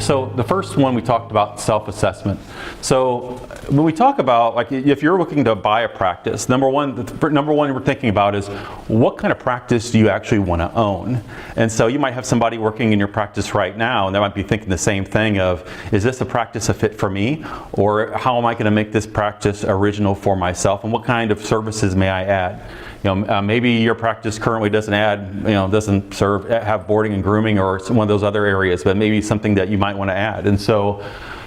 So the first one we talked about, self-assessment. So when we talk about, like, if you're looking to buy a practice, number one we're thinking about is what kind of practice do you actually want to own? And so you might have somebody working in your practice right now, and they might be thinking the same thing of, is this a practice a fit for me? Or how am I going to make this practice original for myself? And what kind of services may I add? Maybe your practice currently doesn't have boarding and grooming or one of those other areas, but maybe something that you might want to add. And so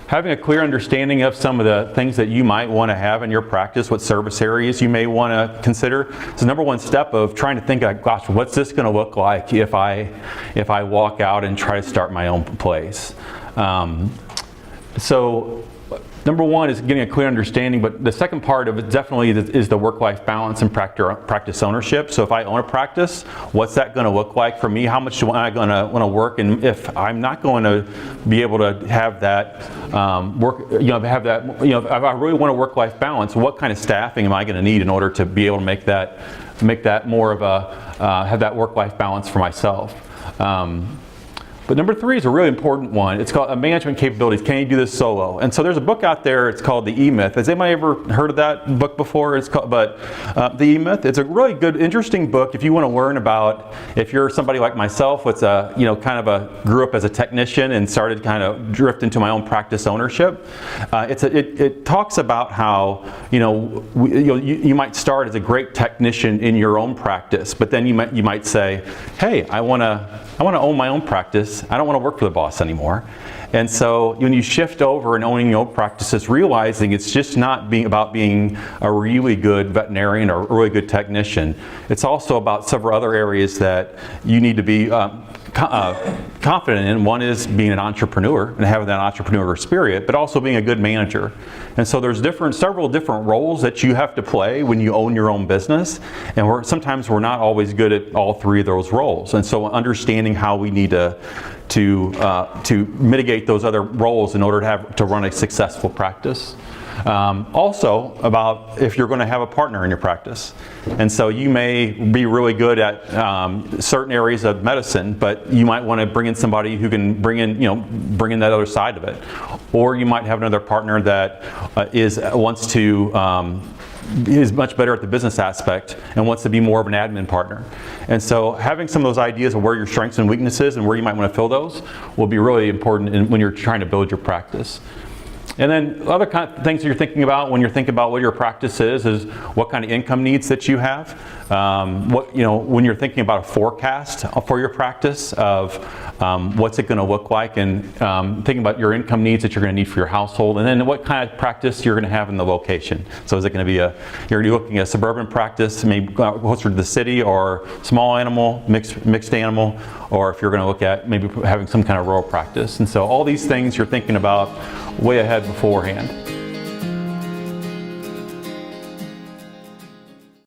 having a clear understanding of some of the things that you might want to have in your practice, what service areas you may want to consider, is the number one step of trying to think, gosh, what's this going to look like if I walk out and try to start my own place? So number one is getting a clear understanding, but the second part of it definitely is the work-life balance and practice ownership. So if I own a practice, what's that going to look like for me? How much am I going to want to work? And if I'm not going to be able to have that if I really want a work-life balance, what kind of staffing am I going to need in order to be able to make that more of have that work-life balance for myself? But number three is a really important one. It's called management capabilities. Can you do this solo? And so there's a book out there. It's called The E-Myth. Has anybody ever heard of that book before? The E-Myth. It's a really good, interesting book if you want to learn about, if you're somebody like myself, grew up as a technician and started kind of drift into my own practice ownership. It talks about how you might start as a great technician in your own practice, but then you might say, hey, I want to own my own practice. I don't want to work for the boss anymore. And so when you shift over and owning your own practices, realizing it's just not about being a really good veterinarian or a really good technician. It's also about several other areas that you need to be confident in. One is being an entrepreneur and having that entrepreneur spirit, but also being a good manager. And so there's several different roles that you have to play when you own your own business, and sometimes we're not always good at all three of those roles. And so understanding how we need to mitigate those other roles in order to run a successful practice. Also about if you're going to have a partner in your practice. And so you may be really good at certain areas of medicine, but you might want to bring in somebody who can bring in that other side of it. Or you might have another partner that is much better at the business aspect and wants to be more of an admin partner. And so having some of those ideas of where your strengths and weaknesses and where you might want to fill those will be really important when you're trying to build your practice. And then other kind of things that you're thinking about when you're thinking about what your practice is what kind of income needs that you have. When you're thinking about a forecast for your practice of what's it going to look like, and thinking about your income needs that you're going to need for your household, and then what kind of practice you're going to have in the location. So is it going to be you're looking at a suburban practice, maybe closer to the city, or small animal, mixed animal, or if you're going to look at maybe having some kind of rural practice. And so all these things you're thinking about way ahead beforehand.